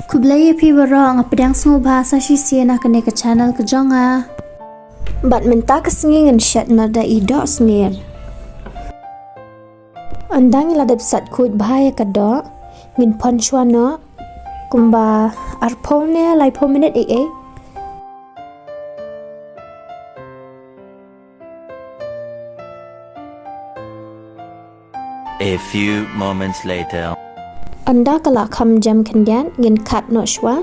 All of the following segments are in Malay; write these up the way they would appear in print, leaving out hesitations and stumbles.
Kublai pi barang pedang semua bahasa Sisiana kene ke channel ke jonga. Bat minta kesengin syat nada idok sengir. Andang ladap sat kut bahaya kadok ngin pon chwana kumba arpone lai po minute e. A few moments later. Anda kalak kam jam kendian ngin kat no shwa.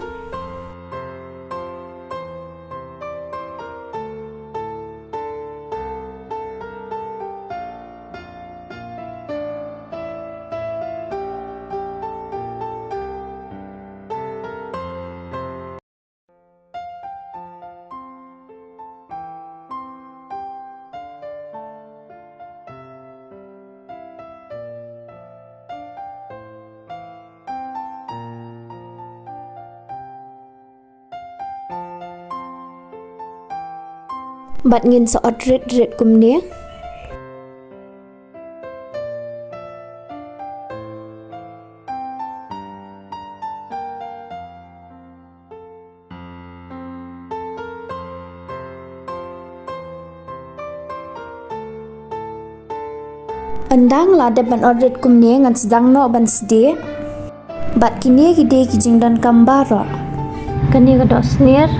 Bat ngin soot rit kum ni. Andang ladap ban odret kum ni ngan sedang no ban sedih. Bat kini gide kijing dan kambara. Kani kedok snir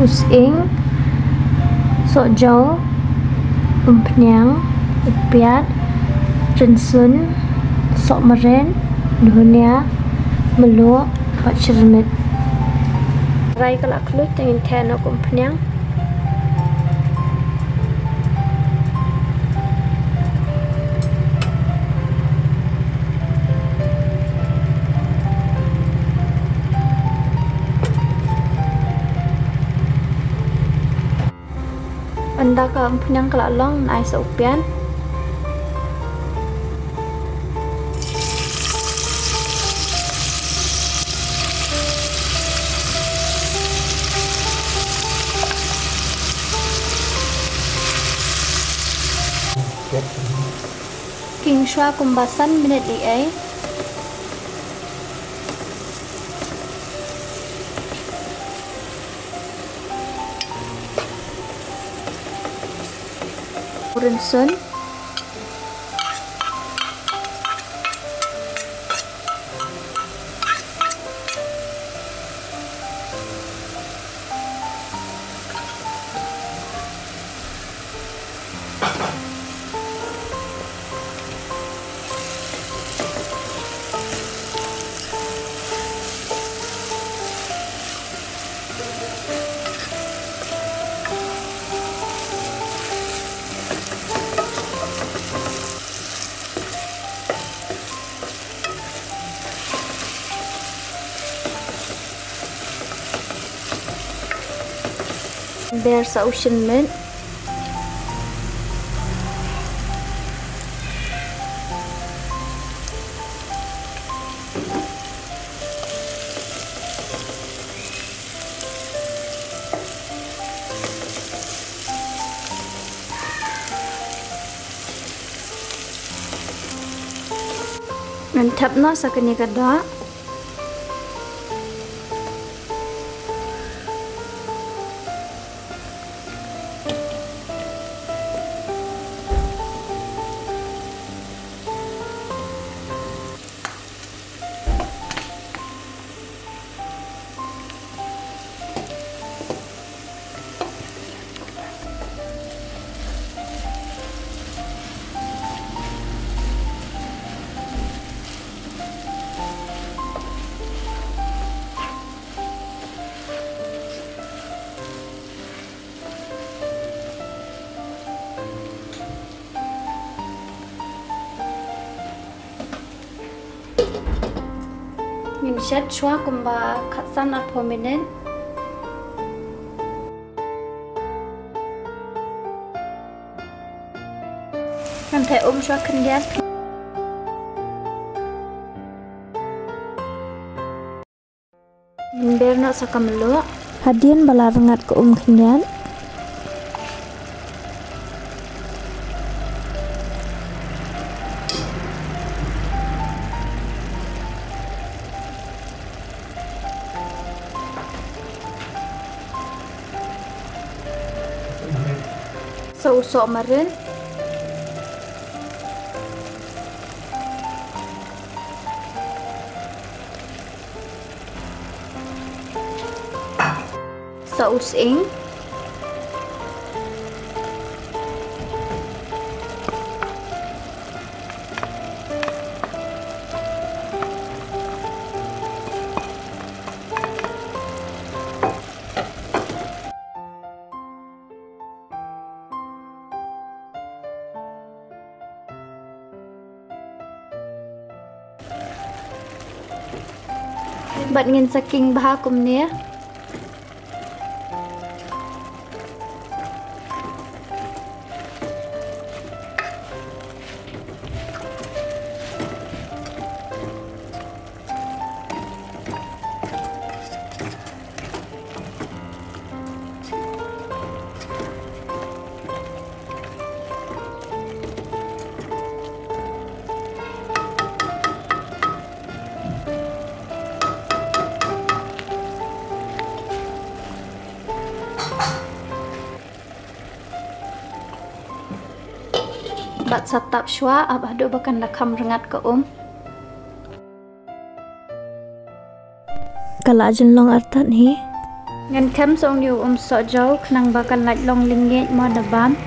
using sok jau umpnyang ipiat rensun sok meren dunia melu pat cermit rai kalak klut tengin tenok umpnyang anda ka punyang kala long na sa upian king shwa kumbasan minute li ay rensun bear sa ocean mint mantap no sa kanya kada min shat chwa kumba khatsan at prominent kan thai chwa khandian min ber no sakam lo hadian bala rengat ke khandian sa uso marin. Sa using. Bat ngin saking bahakom niya. Bat satap shwa abado bakan lakam rengat ke Kalajan long artat hi. Ngan kem song yu so jau knang bakan laj long linget mo dabam.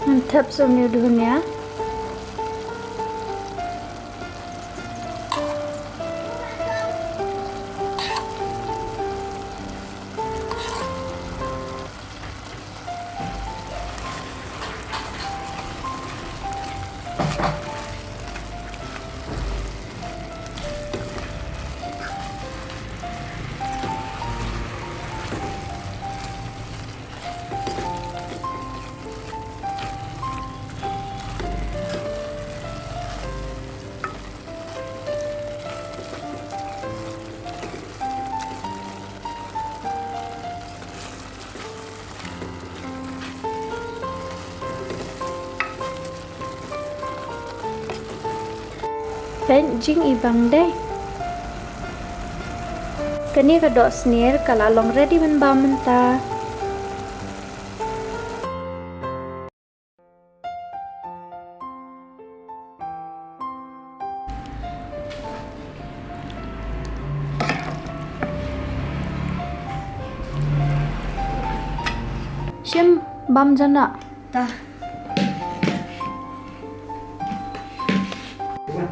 Mantap song yu dunia. Pen jing ibang day. Kani ka dot snare kalalong ready man ba menta. Shim bam jana. Ta.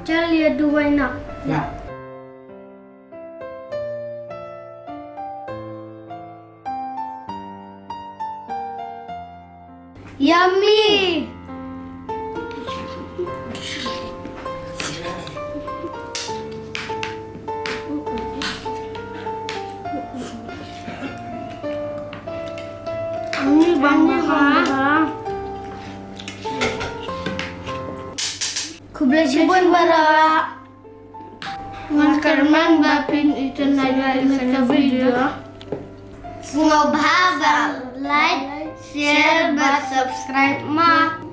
Chal ye Dubai na. Ya. Yummy. Ini bangga. Kubla sibun bara. Ngan karman bapin itu nanya sa video. Sumabhasa, like, share, but subscribe ma.